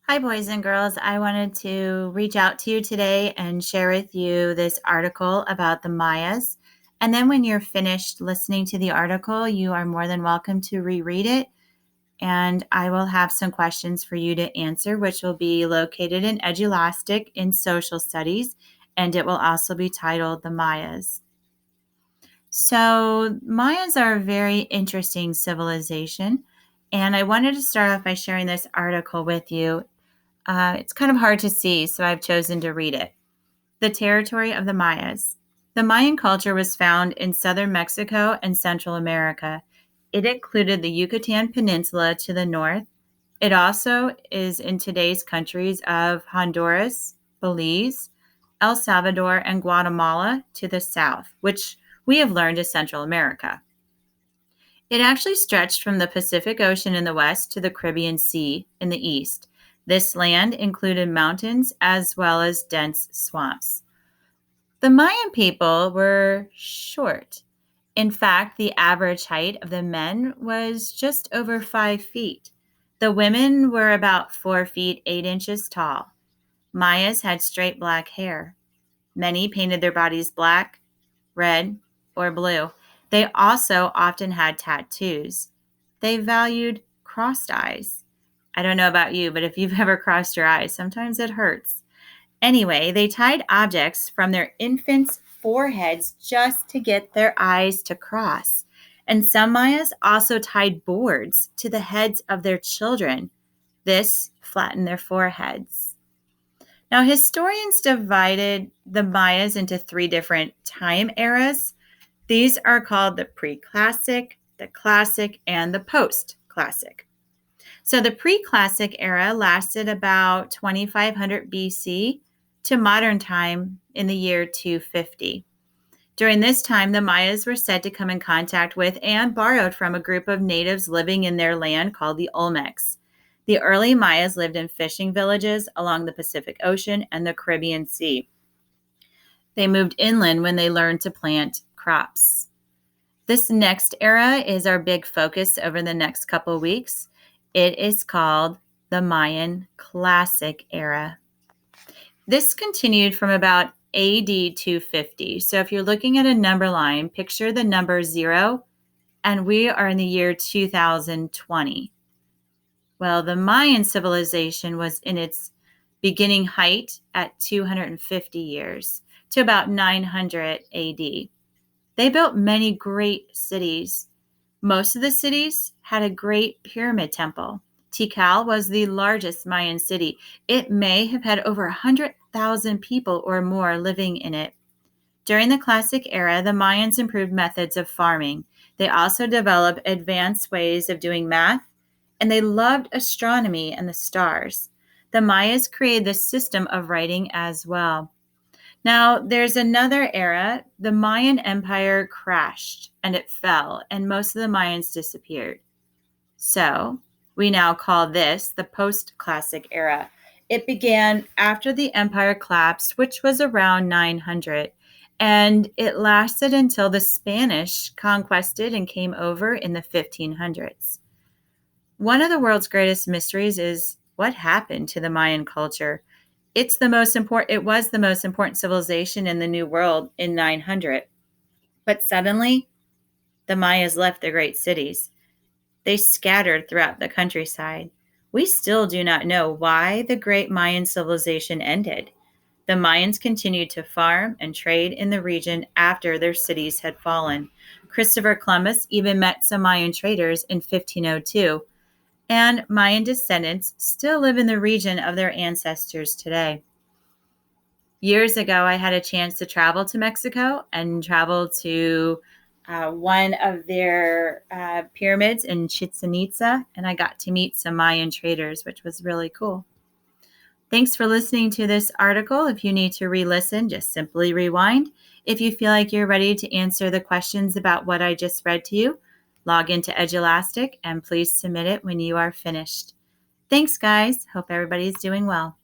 Hi, boys and girls. I wanted to reach out to you today and share with you this article about the Mayas. And then when you're finished listening to the article, you are more than welcome to reread it. And I will have some questions for you to answer, which will be located in Edulastic in Social Studies. And it will also be titled The Mayas. So, Mayas are a very interesting civilization. And I wanted to start off by sharing this article with you. It's kind of hard to see, so I've chosen to read it. The territory of the Mayas. The Mayan culture was found in southern Mexico and Central America. It included the Yucatan Peninsula to the north. It also is in today's countries of Honduras, Belize, El Salvador, and Guatemala to the south, which we have learned is Central America. It actually stretched from the Pacific Ocean in the west to the Caribbean Sea in the east. This land included mountains as well as dense swamps. The Mayan people were short. In fact, the average height of the men was just over 5 feet. The women were about 4 feet 8 inches tall. Mayas had straight black hair. Many painted their bodies black, red, or blue. They also often had tattoos. They valued crossed eyes. I don't know about you, but if you've ever crossed your eyes, sometimes it hurts. Anyway, they tied objects from their infants' foreheads just to get their eyes to cross. And some Mayas also tied boards to the heads of their children. This flattened their foreheads. Now, historians divided the Mayas into 3 different time eras. These are called the pre-classic, the classic, and the post-classic. So the pre-classic era lasted about 2500 BC to modern time in the year 250. During this time, the Mayas were said to come in contact with and borrowed from a group of natives living in their land called the Olmecs. The early Mayas lived in fishing villages along the Pacific Ocean and the Caribbean Sea. They moved inland when they learned to plant crops. This next era is our big focus over the next couple of weeks. It is called the Mayan Classic Era. This continued from about AD 250. So if you're looking at a number line, picture the number 0, and we are in the year 2020. Well, the Mayan civilization was in its beginning height at 250 years to about 900 AD. They built many great cities. Most of the cities had a great pyramid temple. Tikal was the largest Mayan city. It may have had over 100,000 people or more living in it. During the Classic era, the Mayans improved methods of farming. They also developed advanced ways of doing math, and they loved astronomy and the stars. The Mayas created this system of writing as well. Now, there's another era. The Mayan Empire crashed and it fell, and most of the Mayans disappeared. So, we now call this the post-classic era. It began after the empire collapsed, which was around 900, and it lasted until the Spanish conquested and came over in the 1500s. One of the world's greatest mysteries is what happened to the Mayan culture. It was the most important civilization in the New World in 900. But suddenly, the Mayas left their great cities. They scattered throughout the countryside. We still do not know why the great Mayan civilization ended. The Mayans continued to farm and trade in the region after their cities had fallen. Christopher Columbus even met some Mayan traders in 1502. And Mayan descendants still live in the region of their ancestors today. Years ago, I had a chance to travel to Mexico and travel to one of their pyramids in Chichen Itza, and I got to meet some Mayan traders, which was really cool. Thanks for listening to this article. If you need to re-listen, just simply rewind. If you feel like you're ready to answer the questions about what I just read to you, log into Edulastic and please submit it when you are finished. Thanks, guys. Hope everybody's doing well.